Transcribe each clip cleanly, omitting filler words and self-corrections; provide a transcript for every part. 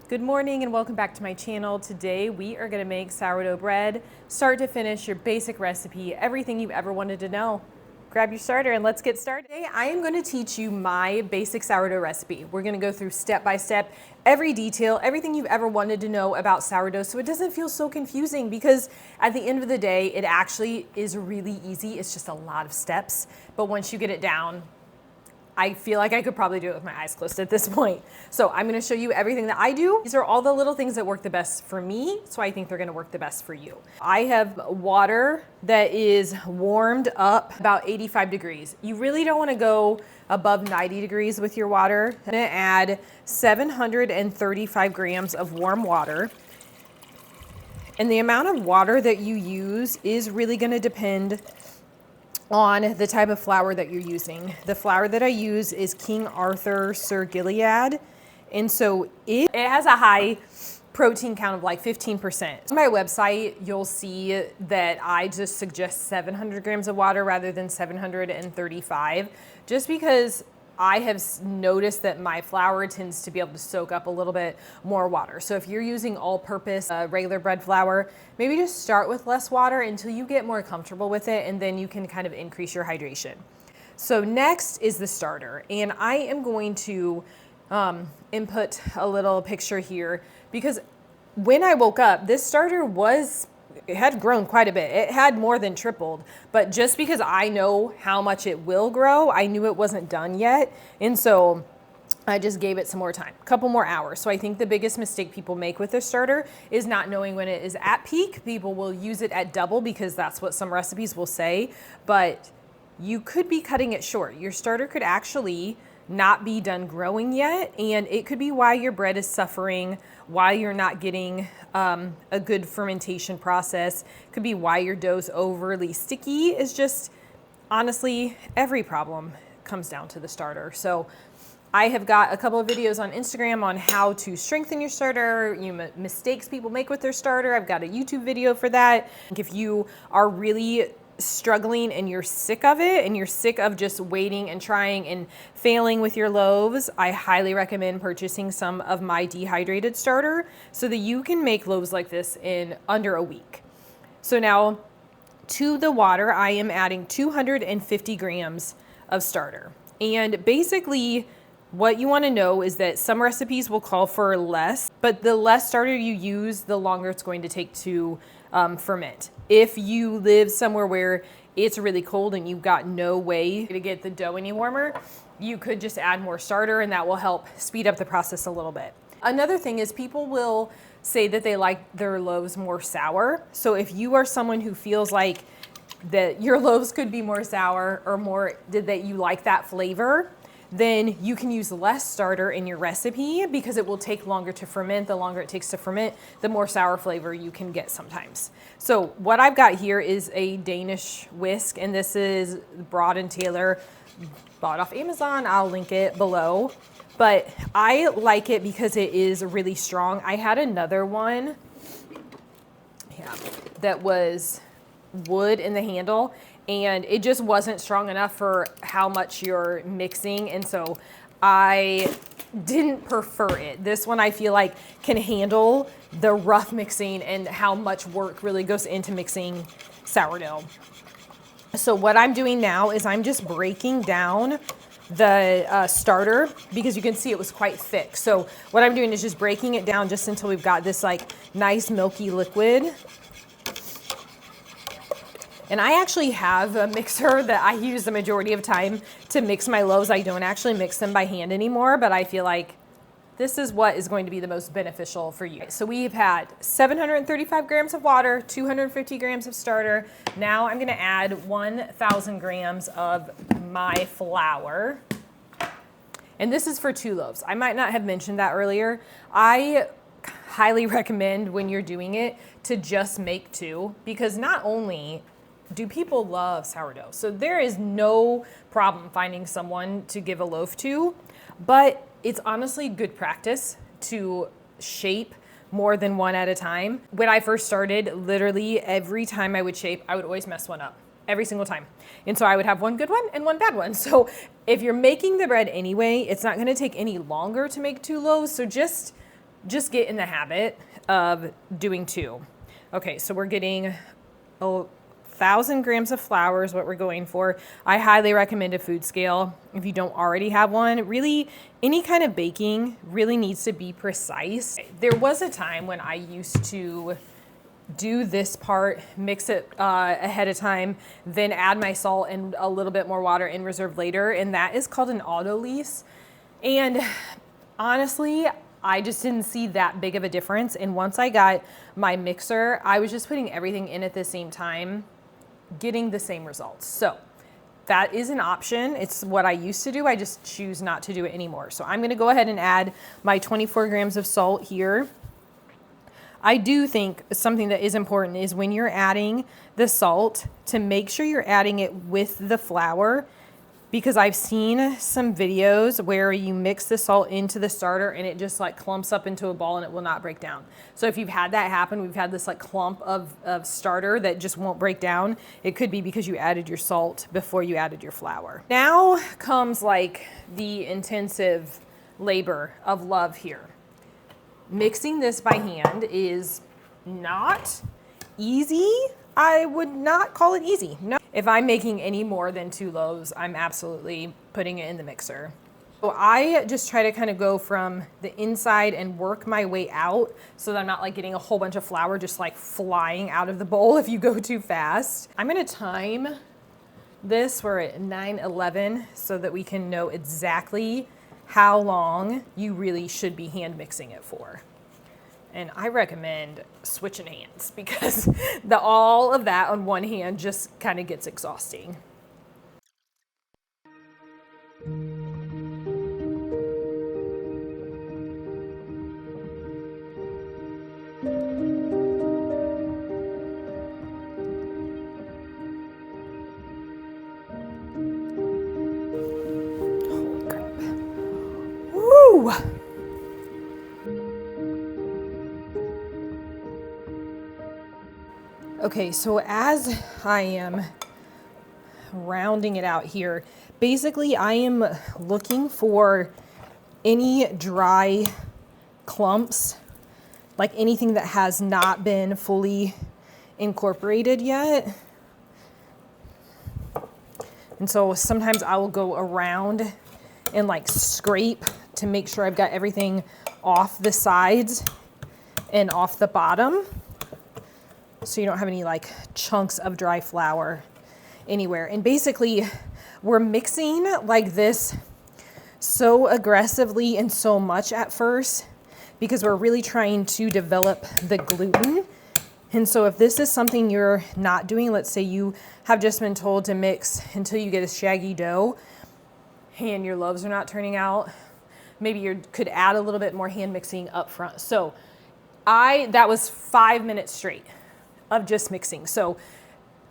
Good morning and welcome back to my channel. Today we are going to make sourdough bread, start to finish, your basic recipe, everything you've ever wanted to know. Grab your starter and let's get started. Today I am going to teach you my basic sourdough recipe. We're going to go through step by step, every detail, everything you've ever wanted to know about sourdough so it doesn't feel so confusing, because at the end of the day it actually is really easy. It's just a lot of steps, but once you get it down, I feel like I could probably do it with my eyes closed at this point. So I'm gonna show you everything that I do. These are all the little things that work the best for me, so I think they're gonna work the best for you. I have water that is warmed up about 85 degrees. You really don't wanna go above 90 degrees with your water. I'm gonna add 735 grams of warm water. And the amount of water that you use is really gonna depend on the type of flour that you're using. The flour that I use is King Arthur Sir Gilead. And so it has a high protein count of like 15%. On my website, you'll see that I just suggest 700 grams of water rather than 735, just because I have noticed that my flour tends to be able to soak up a little bit more water. So if you're using all-purpose regular bread flour, maybe just start with less water until you get more comfortable with it, and then you can kind of increase your hydration. So next is the starter, and I am going to input a little picture here, because when I woke up, this starter it had grown quite a bit. It had more than tripled, but just because I know how much it will grow, I knew it wasn't done yet. And so I just gave it some more time, a couple more hours. So I think the biggest mistake people make with their starter is not knowing when it is at peak. People will use it at double because that's what some recipes will say, but you could be cutting it short. Your starter could actually not be done growing yet, and it could be why your bread is suffering, why you're not getting a good fermentation process. Could be why your dough's overly sticky. Is just, honestly, every problem comes down to the starter. So I have got a couple of videos on Instagram on how to strengthen your starter, mistakes people make with their starter. I've got a YouTube video for that. If you are really struggling and you're sick of it, and you're sick of just waiting and trying and failing with your loaves, I highly recommend purchasing some of my dehydrated starter so that you can make loaves like this in under a week. So now to the water, I am adding 250 grams of starter. And basically what you want to know is that some recipes will call for less, but the less starter you use, the longer it's going to take to ferment. If you live somewhere where it's really cold and you've got no way to get the dough any warmer, you could just add more starter, and that will help speed up the process a little bit. Another thing is people will say that they like their loaves more sour. So if you are someone who feels like that your loaves could be more sour, or that you like that flavor, then you can use less starter in your recipe, because it will take longer to ferment. The longer it takes to ferment, the more sour flavor you can get sometimes. So what I've got here is a Danish whisk, and this is Broad and Taylor, bought off Amazon. I'll link it below, but I like it because it is really strong. I had another one that was wood in the handle, and it just wasn't strong enough for how much you're mixing, and so I didn't prefer it. This one I feel like can handle the rough mixing and how much work really goes into mixing sourdough. So what I'm doing now is I'm just breaking down the starter, because you can see it was quite thick. So what I'm doing is just breaking it down just until we've got this like nice milky liquid. And I actually have a mixer that I use the majority of time to mix my loaves. I don't actually mix them by hand anymore, but I feel like this is what is going to be the most beneficial for you. So we've had 735 grams of water, 250 grams of starter. Now I'm gonna add 1,000 grams of my flour. And this is for 2 loaves. I might not have mentioned that earlier. I highly recommend, when you're doing it, to just make 2, because not only do people love sourdough, so there is no problem finding someone to give a loaf to, but it's honestly good practice to shape more than one at a time. When I first started, literally every time I would shape, I would always mess one up. Every single time. And so I would have one good one and one bad one. So if you're making the bread anyway, it's not gonna take any longer to make 2 loaves. So just just get in the habit of doing 2. Okay, so we're getting 1,000 grams of flour is what we're going for. I highly recommend a food scale if you don't already have one. Really, any kind of baking really needs to be precise. There was a time when I used to do this part, mix it ahead of time, then add my salt and a little bit more water in reserve later, and that is called an auto lease. And honestly, I just didn't see that big of a difference. And once I got my mixer, I was just putting everything in at the same time, getting the same results. So that is an option. It's what I used to do. I just choose not to do it anymore. So I'm gonna go ahead and add my 24 grams of salt here. I do think something that is important is when you're adding the salt to make sure you're adding it with the flour, because I've seen some videos where you mix the salt into the starter and it just like clumps up into a ball and it will not break down. So if you've had that happen, we've had this like clump of starter that just won't break down, it could be because you added your salt before you added your flour. Now comes like the intensive labor of love here. Mixing this by hand is not easy. I would not call it easy. No. If I'm making any more than 2 loaves, I'm absolutely putting it in the mixer. So I just try to kind of go from the inside and work my way out so that I'm not like getting a whole bunch of flour just like flying out of the bowl if you go too fast. I'm gonna time this. We're at 9:11 so that we can know exactly how long you really should be hand mixing it for. And I recommend switching hands because all of that on one hand just kind of gets exhausting. Holy crap. Woo! Okay, so as I am rounding it out here, basically I am looking for any dry clumps, like anything that has not been fully incorporated yet. And so sometimes I will go around and like scrape to make sure I've got everything off the sides and off the bottom, so you don't have any like chunks of dry flour anywhere. And basically we're mixing like this so aggressively and so much at first because we're really trying to develop the gluten. And so if this is something you're not doing, let's say you have just been told to mix until you get a shaggy dough and your loaves are not turning out, maybe you could add a little bit more hand mixing up front. So that was 5 minutes straight of just mixing. So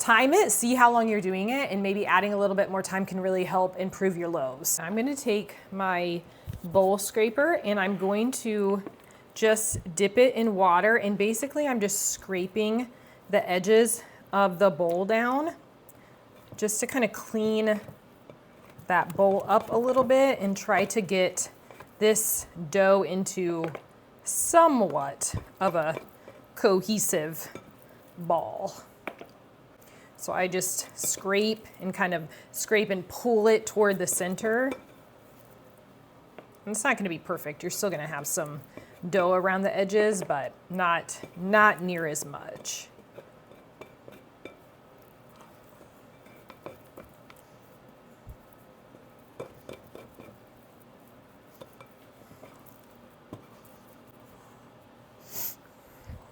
time it, see how long you're doing it, and maybe adding a little bit more time can really help improve your loaves. I'm gonna take my bowl scraper and I'm going to just dip it in water, and basically I'm just scraping the edges of the bowl down just to kind of clean that bowl up a little bit and try to get this dough into somewhat of a cohesive ball. So I just scrape and pull it toward the center. And it's not going to be perfect. You're still going to have some dough around the edges, but not near as much.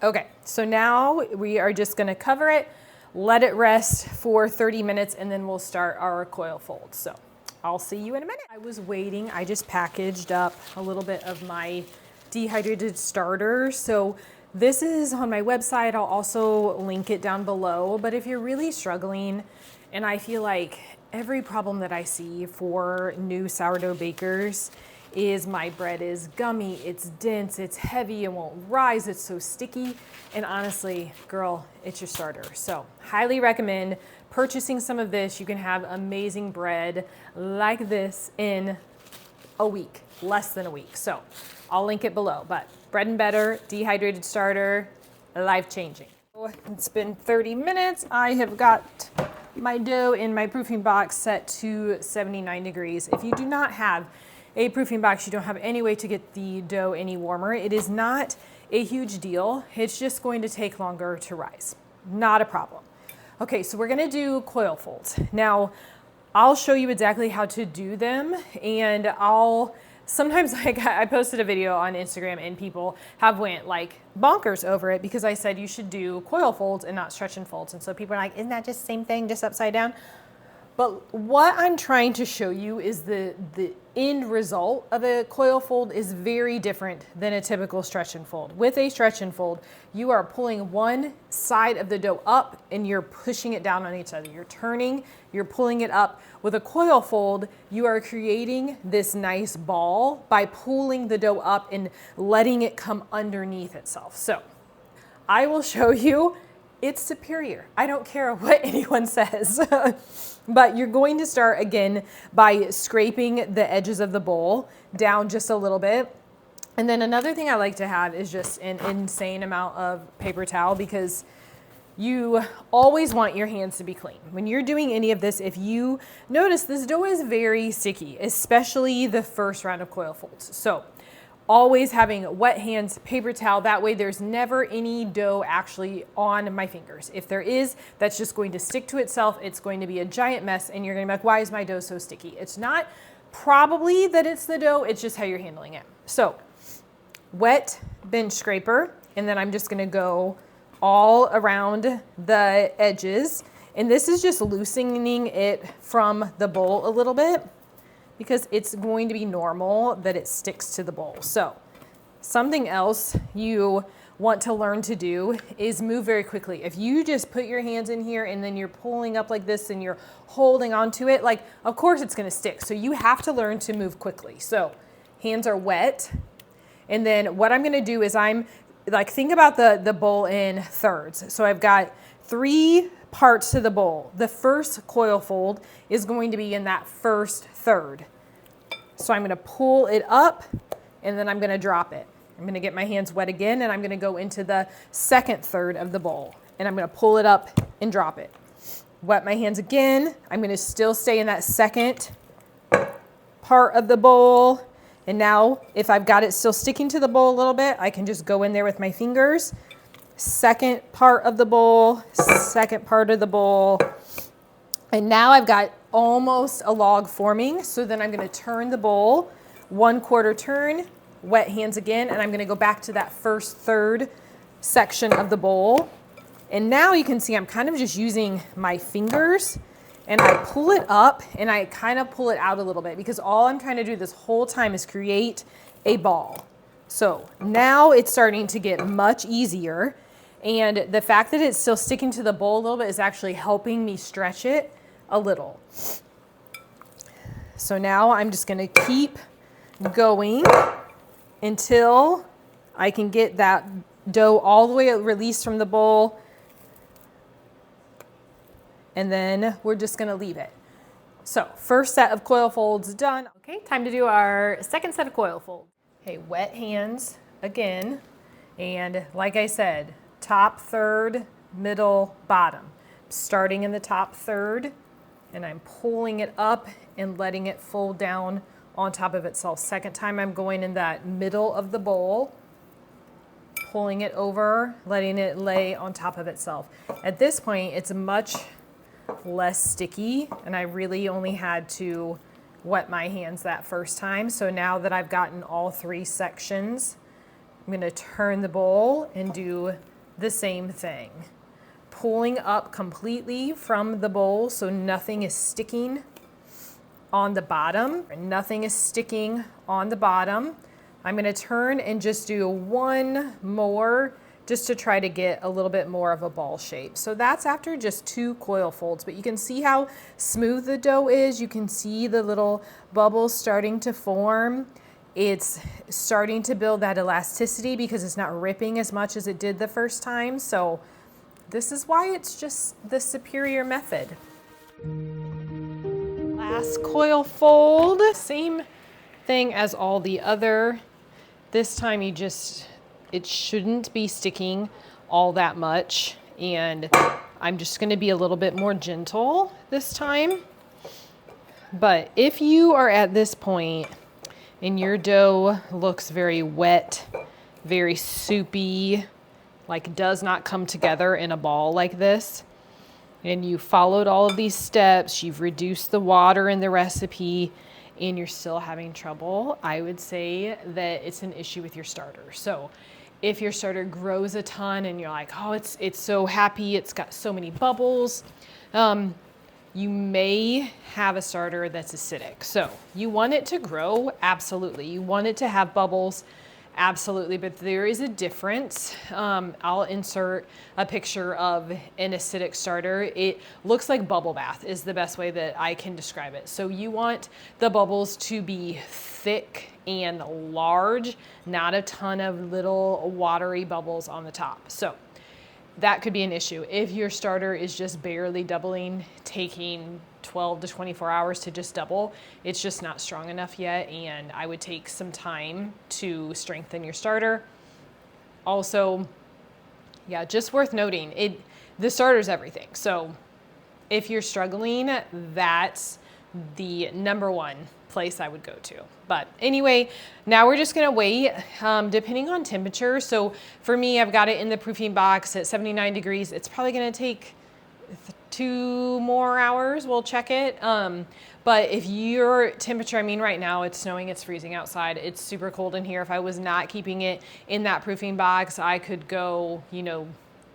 Okay, so now we are just gonna cover it, let it rest for 30 minutes, and then we'll start our coil fold. So I'll see you in a minute. I was waiting, I just packaged up a little bit of my dehydrated starter. So this is on my website. I'll also link it down below. But if you're really struggling, and I feel like every problem that I see for new sourdough bakers is my bread is gummy, it's dense, it's heavy, it won't rise, it's so sticky. And honestly, girl, it's your starter. So highly recommend purchasing some of this. You can have amazing bread like this in a week, less than a week. So I'll link it below, but Bread and butter, dehydrated starter, life-changing. It's been 30 minutes. I have got my dough in my proofing box set to 79 degrees. If you do not have a proofing box, you don't have any way to get the dough any warmer. It is not a huge deal. It's just going to take longer to rise. Not a problem. Okay, so we're gonna do coil folds. Now, I'll show you exactly how to do them, and sometimes I posted a video on Instagram and people have went like bonkers over it because I said you should do coil folds and not stretch and folds. And so people are like, isn't that just the same thing, just upside down? But what I'm trying to show you is the end result of a coil fold is very different than a typical stretch and fold. With a stretch and fold, you are pulling one side of the dough up and you're pushing it down on each other. You're turning, you're pulling it up. With a coil fold, you are creating this nice ball by pulling the dough up and letting it come underneath itself. So I will show you. It's superior. I don't care what anyone says. But you're going to start again by scraping the edges of the bowl down just a little bit. And then another thing I like to have is just an insane amount of paper towel because you always want your hands to be clean. When you're doing any of this, if you notice this dough is very sticky, especially the first round of coil folds. So always having wet hands, paper towel, that way there's never any dough actually on my fingers. If there is, that's just going to stick to itself. It's going to be a giant mess and you're gonna be like, why is my dough so sticky? It's not probably that it's the dough, it's just how you're handling it. So wet bench scraper, and then I'm just gonna go all around the edges. And this is just loosening it from the bowl a little bit, because it's going to be normal that it sticks to the bowl. So something else you want to learn to do is move very quickly. If you just put your hands in here and then you're pulling up like this and you're holding onto it, like of course it's gonna stick. So you have to learn to move quickly. So hands are wet. And then what I'm gonna do is think about the bowl in thirds. So I've got 3 parts to the bowl. The first coil fold is going to be in that first third. So I'm gonna pull it up and then I'm gonna drop it. I'm gonna get my hands wet again and I'm gonna go into the second third of the bowl and I'm gonna pull it up and drop it. Wet my hands again. I'm gonna still stay in that second part of the bowl. And now if I've got it still sticking to the bowl a little bit, I can just go in there with my fingers. Second part of the bowl, second part of the bowl. And now I've got almost a log forming. So then I'm gonna turn the bowl, 1/4 turn, wet hands again, and I'm gonna go back to that first third section of the bowl. And now you can see I'm kind of just using my fingers and I pull it up and I kind of pull it out a little bit because all I'm trying to do this whole time is create a ball. So now it's starting to get much easier. And the fact that it's still sticking to the bowl a little bit is actually helping me stretch it a little. So now I'm just gonna keep going until I can get that dough all the way released from the bowl. And then we're just gonna leave it. So first set of coil folds done. Okay, time to do our second set of coil folds. Okay, wet hands again. And like I said, top third, middle, bottom. Starting in the top third, and I'm pulling it up and letting it fold down on top of itself. Second time I'm going in that middle of the bowl, pulling it over, letting it lay on top of itself. At this point, it's much less sticky, and I really only had to wet my hands that first time. So now that I've gotten all 3 sections, I'm gonna turn the bowl and do the same thing. Pulling up completely from the bowl so nothing is sticking on the bottom. Nothing is sticking on the bottom. I'm gonna turn and just do one more just to try to get a little bit more of a ball shape. So that's after just 2 coil folds, but you can see how smooth the dough is. You can see the little bubbles starting to form. It's starting to build that elasticity because it's not ripping as much as it did the first time. So this is why it's just the superior method. Last coil fold, same thing as all the other. This time you just it shouldn't be sticking all that much. And I'm just gonna be a little bit more gentle this time. But if you are at this point and your dough looks very wet, very soupy, like does not come together in a ball like this, and you followed all of these steps, you've reduced the water in the recipe, and you're still having trouble, I would say that it's an issue with your starter. So if your starter grows a ton and you're like, oh, it's so happy, it's got so many bubbles, you may have a starter that's acidic. So you want it to grow, absolutely. You want it to have bubbles, absolutely, but there is a difference. I'll insert a picture of an acidic starter. It looks like bubble bath is the best way that I can describe it. So you want the bubbles to be thick and large, not a ton of little watery bubbles on the top. So that could be an issue. If your starter is just barely doubling, taking 12 to 24 hours to just double, it's just not strong enough yet, and I would take some time to strengthen your starter. Also, yeah, just worth noting, the starter's everything. So if you're struggling, that's the number one place I would go to. But anyway, now we're just gonna wait, depending on temperature. So for me, I've got it in the proofing box at 79 degrees. It's probably gonna take 2 more hours, we'll check it. But if your temperature, I mean, right now it's snowing, it's freezing outside, it's super cold in here. If I was not keeping it in that proofing box, I could go,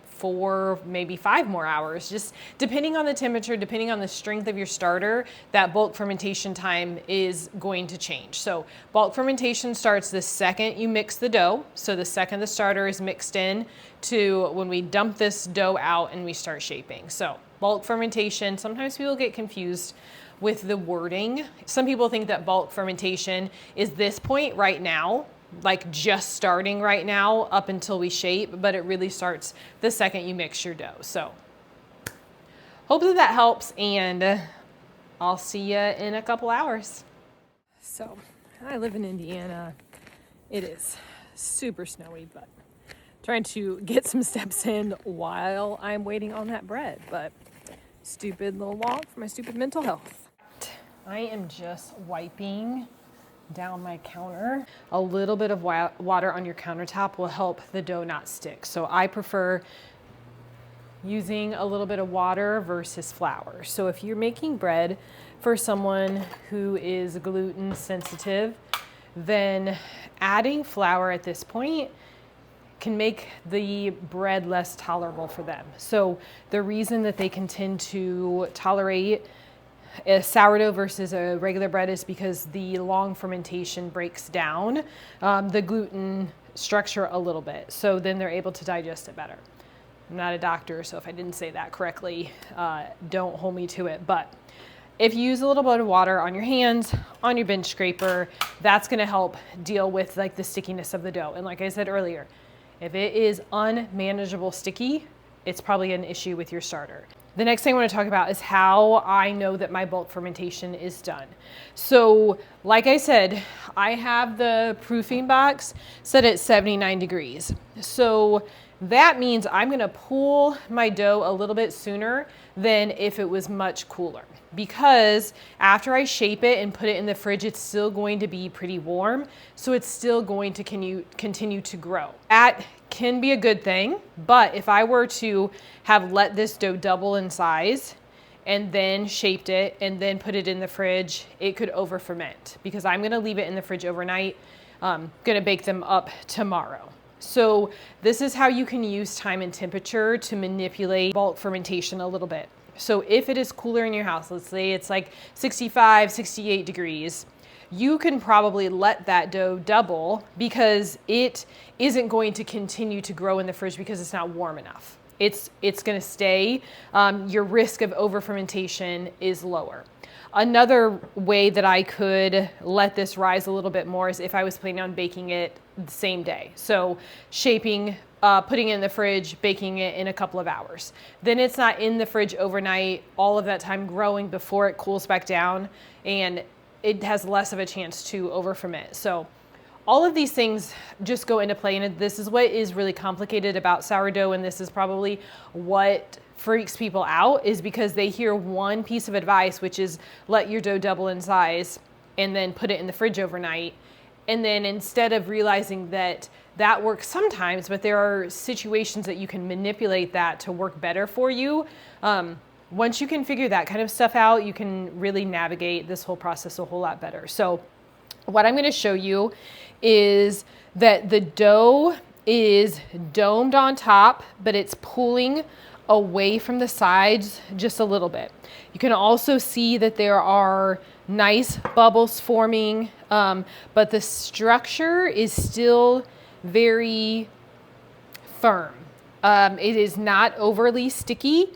4, maybe 5 more hours, just depending on the temperature, depending on the strength of your starter, that bulk fermentation time is going to change. So bulk fermentation starts the second you mix the dough. So the second the starter is mixed in to when we dump this dough out and we start shaping. So bulk fermentation, sometimes people get confused with the wording. Some people think that bulk fermentation is this point right now, like just starting right now up until we shape, but it really starts the second you mix your dough. So hope that helps, and I'll see you in a couple hours. So I live in Indiana. It is super snowy, but trying to get some steps in while I'm waiting on that bread, but stupid little log for my stupid mental health. I am just wiping down my counter. A little bit of water on your countertop will help the dough not stick. So I prefer using a little bit of water versus flour. So if you're making bread for someone who is gluten sensitive, then adding flour at this point can make the bread less tolerable for them. So the reason that they can tend to tolerate a sourdough versus a regular bread is because the long fermentation breaks down the gluten structure a little bit. So then they're able to digest it better. I'm not a doctor, so if I didn't say that correctly, don't hold me to it. But if you use a little bit of water on your hands, on your bench scraper, that's gonna help deal with like the stickiness of the dough. And like I said earlier, if it is unmanageable sticky, it's probably an issue with your starter. The next thing I want to talk about is how I know that my bulk fermentation is done. So like I said, I have the proofing box set at 79 degrees. So that means I'm going to pull my dough a little bit sooner than if it was much cooler, because after I shape it and put it in the fridge, it's still going to be pretty warm. So it's still going to continue to grow. That can be a good thing, but if I were to have let this dough double in size and then shaped it and then put it in the fridge, it could over ferment, because I'm gonna leave it in the fridge overnight. Gonna bake them up tomorrow. So this is how you can use time and temperature to manipulate bulk fermentation a little bit. So if it is cooler in your house, let's say it's like 65, 68 degrees, you can probably let that dough double, because it isn't going to continue to grow in the fridge because it's not warm enough. It's going to stay. Your risk of over fermentation is lower. Another way that I could let this rise a little bit more is if I was planning on baking it the same day. So shaping, putting it in the fridge, baking it in a couple of hours. Then it's not in the fridge overnight, all of that time growing before it cools back down, and it has less of a chance to over ferment. So all of these things just go into play, and this is what is really complicated about sourdough, and this is probably what freaks people out, is because they hear one piece of advice, which is let your dough double in size and then put it in the fridge overnight. And then instead of realizing that that works sometimes, but there are situations that you can manipulate that to work better for you. Once you can figure that kind of stuff out, you can really navigate this whole process a whole lot better. So what I'm going to show you is that the dough is domed on top, but it's pulling away from the sides just a little bit. You can also see that there are nice bubbles forming, but the structure is still very firm. It is not overly sticky.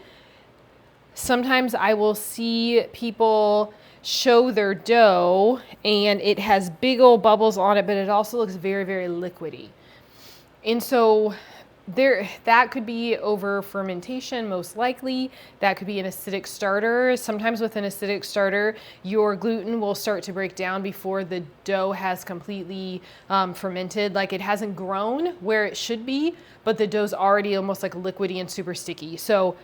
Sometimes I will see people show their dough and it has big old bubbles on it, but it also looks very, very liquidy. And so that could be over fermentation, most likely. That could be an acidic starter. Sometimes with an acidic starter, your gluten will start to break down before the dough has completely fermented. Like it hasn't grown where it should be, but the dough's already almost like liquidy and super sticky. So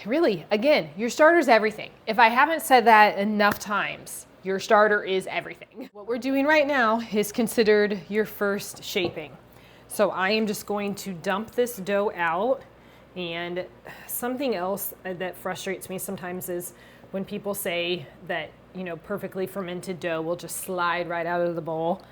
really, again, your starter is everything. If I haven't said that enough times, your starter is everything. What we're doing right now is considered your first shaping. So I am just going to dump this dough out. And something else that frustrates me sometimes is when people say that, you know, perfectly fermented dough will just slide right out of the bowl.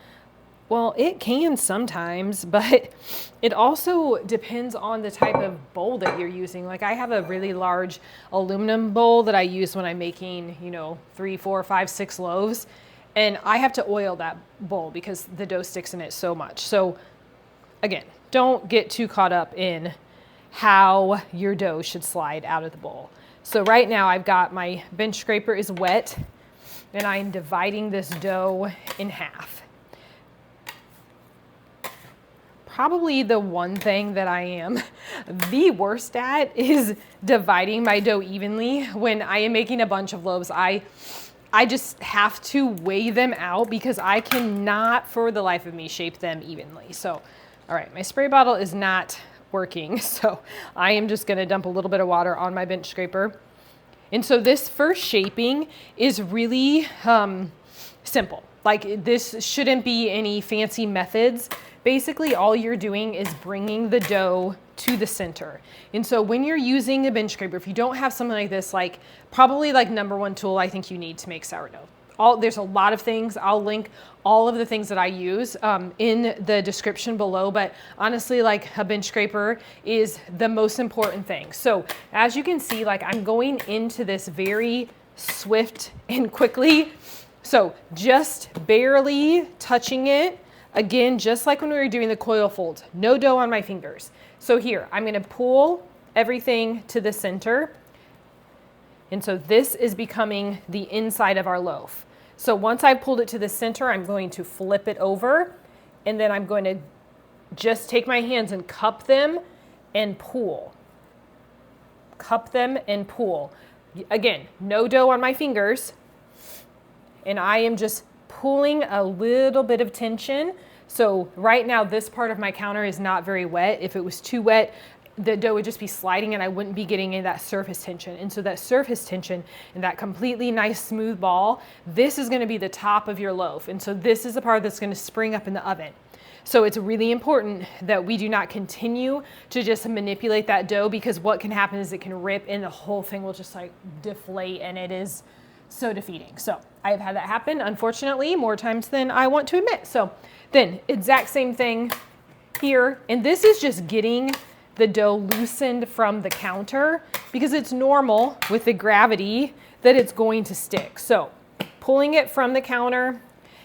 Well, it can sometimes, but it also depends on the type of bowl that you're using. Like I have a really large aluminum bowl that I use when I'm making, you know, 3, 4, 5, 6 loaves. And I have to oil that bowl because the dough sticks in it so much. So again, don't get too caught up in how your dough should slide out of the bowl. So right now I've got my bench scraper is wet and I'm dividing this dough in half. Probably the one thing that I am the worst at is dividing my dough evenly. When I am making a bunch of loaves, I just have to weigh them out because I cannot for the life of me shape them evenly. So, all right, my spray bottle is not working. So I am just gonna dump a little bit of water on my bench scraper. And so this first shaping is really simple. Like this shouldn't be any fancy methods. Basically, all you're doing is bringing the dough to the center. And so when you're using a bench scraper, if you don't have something like this, like probably like #1 tool I think you need to make sourdough. There's a lot of things. I'll link all of the things that I use in the description below, but honestly, like a bench scraper is the most important thing. So as you can see, like I'm going into this very swift and quickly. So just barely touching it. Again, just like when we were doing the coil folds, no dough on my fingers. So here, I'm gonna pull everything to the center. And so this is becoming the inside of our loaf. So once I've pulled it to the center, I'm going to flip it over, and then I'm going to just take my hands and cup them and pull. Cup them and pull. Again, no dough on my fingers. And I am just pulling a little bit of tension. So right now, this part of my counter is not very wet. If it was too wet, the dough would just be sliding and I wouldn't be getting in that surface tension. And so that surface tension and that completely nice smooth ball, this is gonna be the top of your loaf. And so this is the part that's gonna spring up in the oven. So it's really important that we do not continue to just manipulate that dough, because what can happen is it can rip and the whole thing will just like deflate, and it is so defeating. So I've had that happen, unfortunately, more times than I want to admit. So then exact same thing here. And this is just getting the dough loosened from the counter, because it's normal with the gravity that it's going to stick. So pulling it from the counter,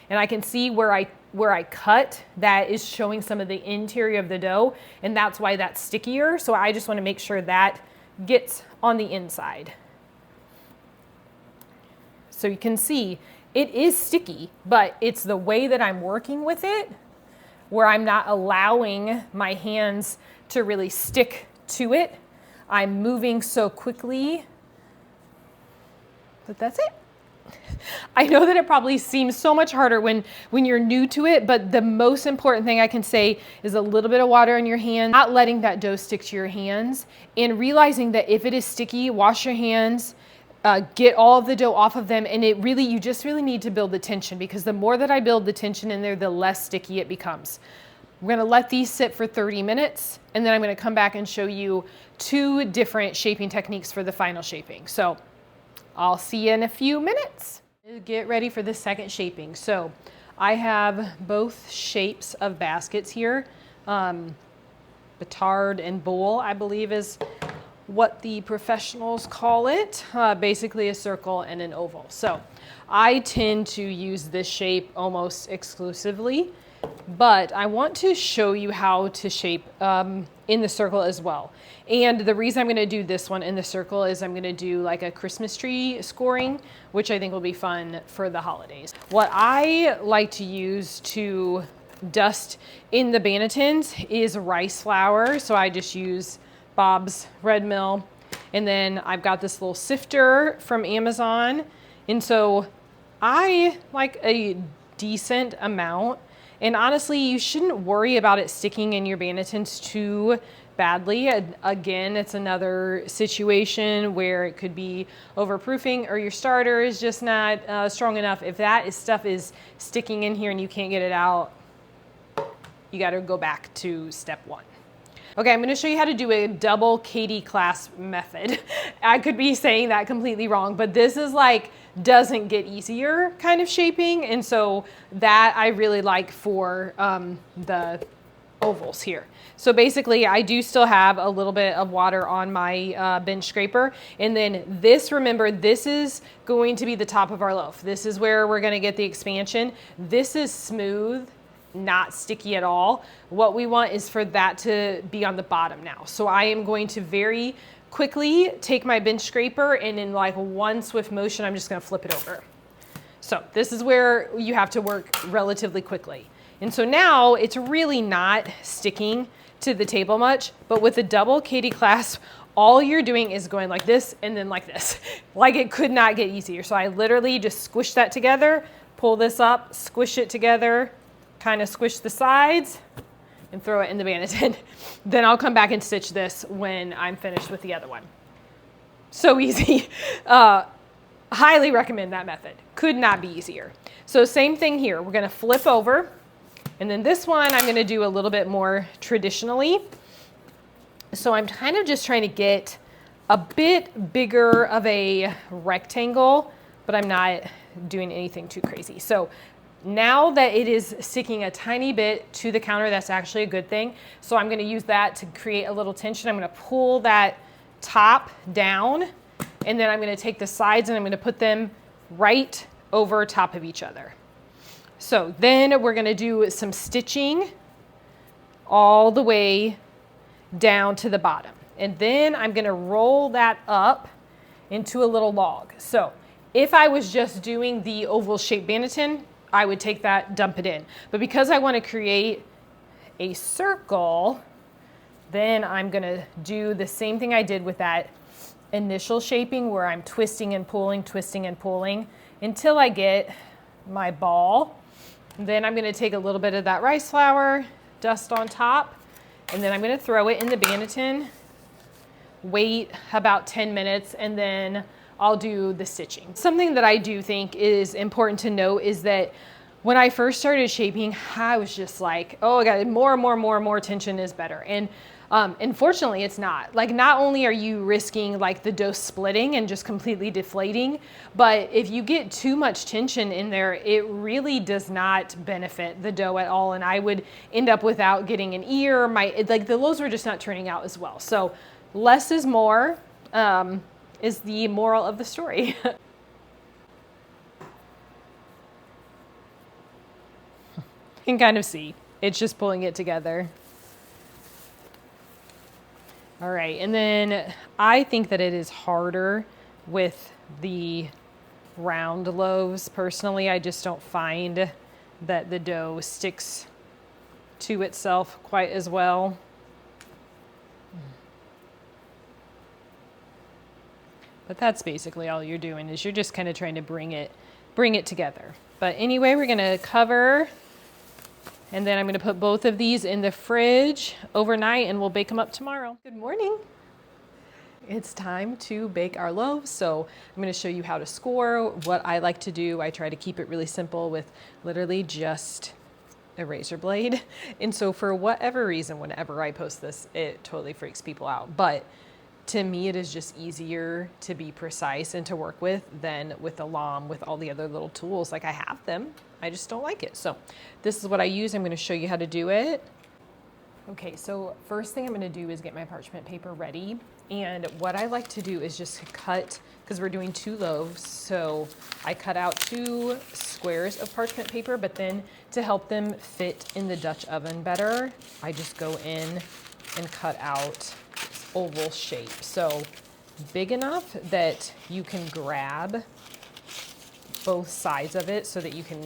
and I can see where I cut, that is showing some of the interior of the dough, and that's why that's stickier. So I just want to make sure that gets on the inside. So you can see it is sticky, but it's the way that I'm working with it where I'm not allowing my hands to really stick to it. I'm moving so quickly, but that's it. I know that it probably seems so much harder when you're new to it, but the most important thing I can say is a little bit of water on your hand, not letting that dough stick to your hands, and realizing that if it is sticky, wash your hands, get all of the dough off of them, and you just really need to build the tension, because the more that I build the tension in there, the less sticky it becomes. We're gonna let these sit for 30 minutes, and then I'm gonna come back and show you 2 different shaping techniques for the final shaping. So I'll see you in a few minutes. Get ready for the second shaping. So I have both shapes of baskets here. Batard and bowl, I believe, is what the professionals call it. Basically a circle and an oval. So I tend to use this shape almost exclusively, but I want to show you how to shape in the circle as well. And the reason I'm going to do this one in the circle is I'm going to do like a Christmas tree scoring, which I think will be fun for the holidays. What I like to use to dust in the bannetons is rice flour. So I just use Bob's Red Mill. And then I've got this little sifter from Amazon. And so I like a decent amount. And honestly, you shouldn't worry about it sticking in your bannetons too badly. Again, it's another situation where it could be overproofing, or your starter is just not strong enough. If that stuff is sticking in here and you can't get it out, you got to go back to step 1. Okay, I'm going to show you how to do a double Katie clasp method. I could be saying that completely wrong, but this is like doesn't get easier kind of shaping, and so that I really like for the ovals here. So basically, I do still have a little bit of water on my bench scraper, and then this, remember, this is going to be the top of our loaf. This is where we're going to get the expansion. This is smooth, not sticky at all. What we want is for that to be on the bottom now. So I am going to very quickly take my bench scraper, and in like one swift motion, I'm just going to flip it over. So this is where you have to work relatively quickly. And so now it's really not sticking to the table much, but with the double Katie clasp, all you're doing is going like this and then like this. Like it could not get easier. So I literally just squish that together, pull this up, squish it together, kind of squish the sides, and throw it in the banneton. Then I'll come back and stitch this when I'm finished with the other one. So easy. Highly recommend that method. Could not be easier. So same thing here. We're going to flip over. And then this one I'm going to do a little bit more traditionally. So I'm kind of just trying to get a bit bigger of a rectangle, but I'm not doing anything too crazy. So now that it is sticking a tiny bit to the counter, that's actually a good thing. So I'm going to use that to create a little tension. I'm going to pull that top down, and then I'm going to take the sides and I'm going to put them right over top of each other. So then we're going to do some stitching all the way down to the bottom. And then I'm going to roll that up into a little log. So if I was just doing the oval shaped banneton, I would take that, dump it in. But because I want to create a circle, then I'm going to do the same thing I did with that initial shaping, where I'm twisting and pulling until I get my ball. Then I'm going to take a little bit of that rice flour, dust on top, and then I'm going to throw it in the banneton, wait about 10 minutes, and then I'll do the stitching. Something that I do think is important to note is that when I first started shaping, I was just like, oh, I got more tension is better. And unfortunately, it's not. Like, not only are you risking like the dough splitting and just completely deflating, but if you get too much tension in there, it really does not benefit the dough at all. And I would end up without getting an ear. Like the loaves were just not turning out as well. So less is more is the moral of the story. You can kind of see, it's just pulling it together. All right, and then I think that it is harder with the round loaves. Personally, I just don't find that the dough sticks to itself quite as well. But that's basically all you're doing, is you're just kind of trying to bring it together. But anyway, we're gonna cover, and then I'm gonna put both of these in the fridge overnight and we'll bake them up tomorrow. Good morning. It's time to bake our loaves. So I'm gonna show you how to score, what I like to do. I try to keep it really simple with literally just a razor blade. And so for whatever reason, whenever I post this, it totally freaks people out. But to me, it is just easier to be precise and to work with than with the LOM, with all the other little tools. Like, I have them, I just don't like it. So this is what I use. I'm gonna show you how to do it. Okay, so first thing I'm gonna do is get my parchment paper ready. And what I like to do is just cut, because we're doing 2 loaves, so I cut out 2 squares of parchment paper, but then to help them fit in the Dutch oven better, I just go in and cut out this oval shape. So big enough that you can grab both sides of it so that you can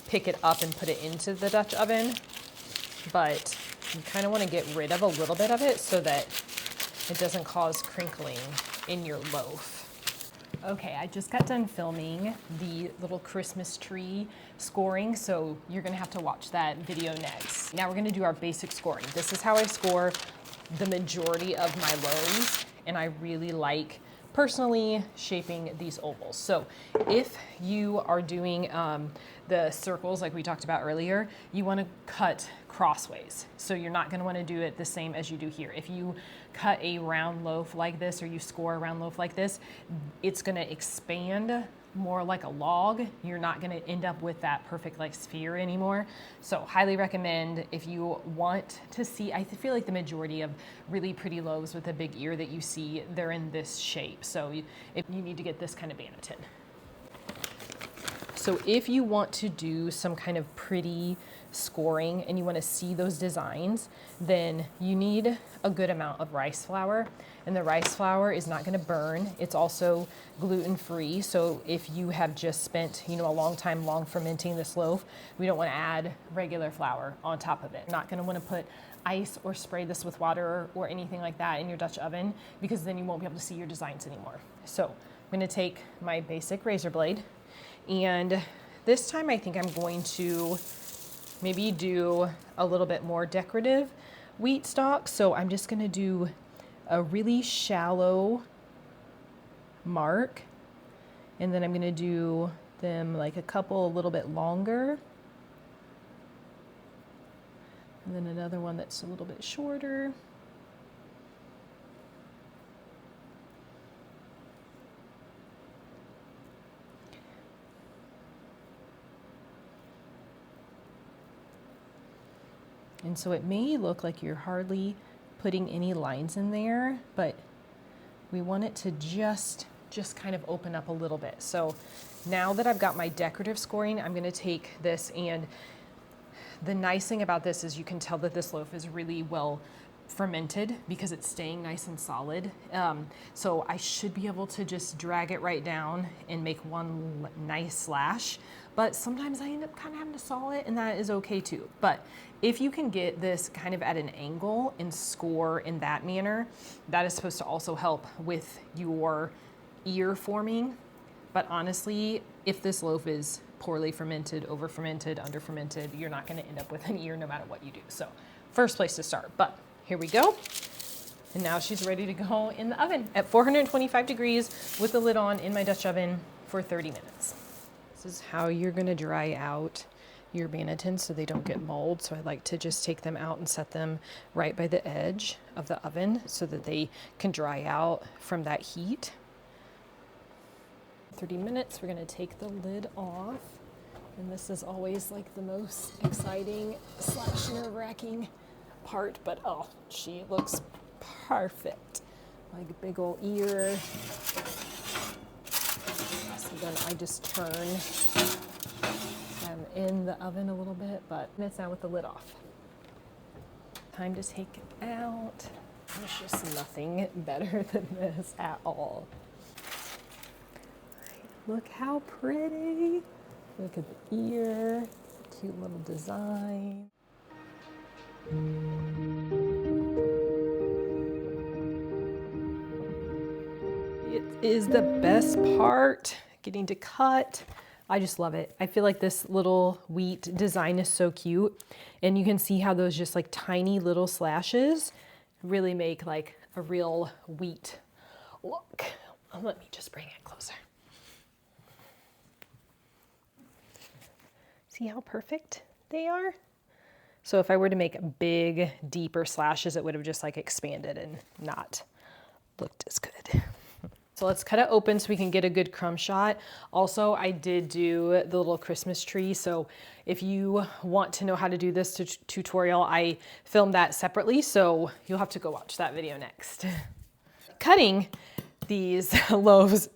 pick it up and put it into the Dutch oven. But you kind of want to get rid of a little bit of it so that it doesn't cause crinkling in your loaf. Okay, I just got done filming the little Christmas tree scoring, so you're gonna have to watch that video next. Now we're gonna do our basic scoring. This is how I score the majority of my loaves, and I really like, personally, shaping these ovals. So if you are doing the circles like we talked about earlier, you wanna cut crossways. So you're not gonna wanna do it the same as you do here. If you cut a round loaf like this, or you score a round loaf like this, it's gonna expand more like a log. You're not gonna end up with that perfect like sphere anymore. So highly recommend, if you want to see, I feel like the majority of really pretty loaves with a big ear that you see, they're in this shape. So if you need to get this kind of banneton. So if you want to do some kind of pretty scoring and you want to see those designs, then you need a good amount of rice flour. And the rice flour is not going to burn. It's also gluten-free. So if you have just spent, a long time long fermenting this loaf, we don't want to add regular flour on top of it. You're not going to want to put ice or spray this with water or anything like that in your Dutch oven, because then you won't be able to see your designs anymore. So I'm going to take my basic razor blade, and this time I think I'm going to maybe do a little bit more decorative wheat stock. So I'm just gonna do a really shallow mark, and then I'm gonna do them like a couple a little bit longer, and then another one that's a little bit shorter. And so it may look like you're hardly putting any lines in there, but we want it to just kind of open up a little bit. So now that I've got my decorative scoring, I'm gonna take this, and the nice thing about this is you can tell that this loaf is really well fermented because it's staying nice and solid. So I should be able to just drag it right down and make one nice slash. But sometimes I end up kind of having to saw it, and that is okay too. But if you can get this kind of at an angle and score in that manner, that is supposed to also help with your ear forming. But honestly, if this loaf is poorly fermented, over fermented, under fermented, you're not gonna end up with an ear no matter what you do. So first place to start, but here we go. And now she's ready to go in the oven at 425 degrees with the lid on in my Dutch oven for 30 minutes. This is how you're gonna dry out your bannetons so they don't get mold. So I like to just take them out and set them right by the edge of the oven so that they can dry out from that heat. 30 minutes, we're gonna take the lid off. And this is always like the most exciting / nerve-wracking part, but oh, she looks perfect. Like a big old ear. So then I just turn them in the oven a little bit, but it's now with the lid off. Time to take it out. There's just nothing better than this at all. Look how pretty. Look at the ear, cute little design. is the best part, getting to cut. I just love it. I feel like this little wheat design is so cute. And you can see how those just like tiny little slashes really make like a real wheat look. Let me just bring it closer. See how perfect they are? So if I were to make big, deeper slashes, it would have just like expanded and not looked as good. So let's cut it open so we can get a good crumb shot. Also, I did do the little Christmas tree. So if you want to know how to do this tutorial, I filmed that separately. So you'll have to go watch that video next. Cutting these loaves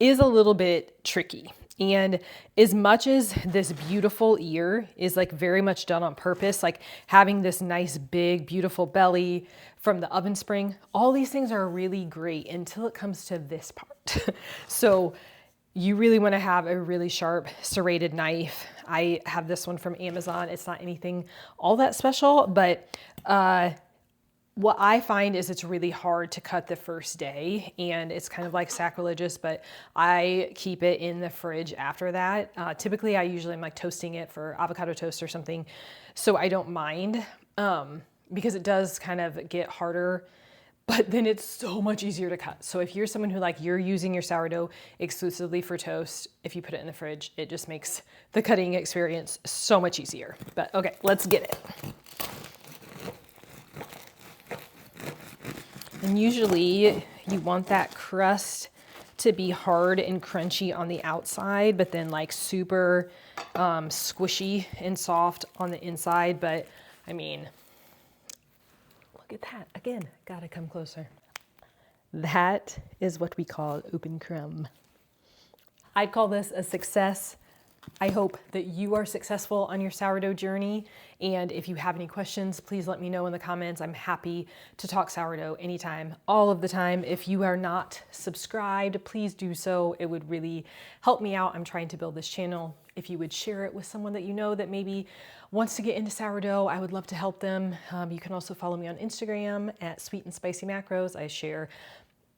is a little bit tricky. And as much as this beautiful ear is like very much done on purpose, like having this nice big beautiful belly from the oven spring, all these things are really great until it comes to this part. So you really want to have a really sharp serrated knife. I have this one from Amazon. It's not anything all that special, but what I find is it's really hard to cut the first day, and it's kind of like sacrilegious, but I keep it in the fridge after that. Typically I usually am like toasting it for avocado toast or something, so I don't mind because it does kind of get harder, but then it's so much easier to cut. So if you're someone who like you're using your sourdough exclusively for toast, if you put it in the fridge, it just makes the cutting experience so much easier. But okay, let's get it. And usually you want that crust to be hard and crunchy on the outside, but then like super squishy and soft on the inside. But I mean, look at that. Again, gotta come closer. That is what we call open crumb. I'd call this a success. I hope that you are successful on your sourdough journey. And if you have any questions, please let me know in the comments. I'm happy to talk sourdough anytime, all of the time. If you are not subscribed, please do so. It would really help me out. I'm trying to build this channel. If you would share it with someone that you know that maybe wants to get into sourdough, I would love to help them. You can also follow me on Instagram at Sweet and Spicy Macros. I share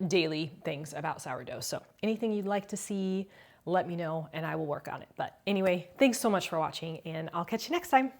daily things about sourdough. So anything you'd like to see, let me know and I will work on it. But anyway, thanks so much for watching, and I'll catch you next time.